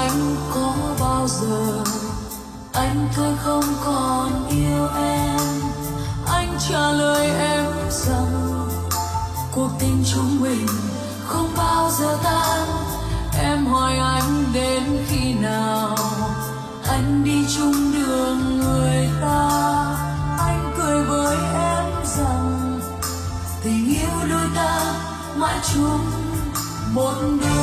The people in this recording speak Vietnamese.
anh có bao giờ anh thôi không còn yêu em. Anh trả lời em rằng cuộc tình chúng mình không bao giờ tan. Em hỏi anh đến khi nào anh đi chung đường người ta. Anh cười với em rằng tình yêu đôi ta mãi chung một đường.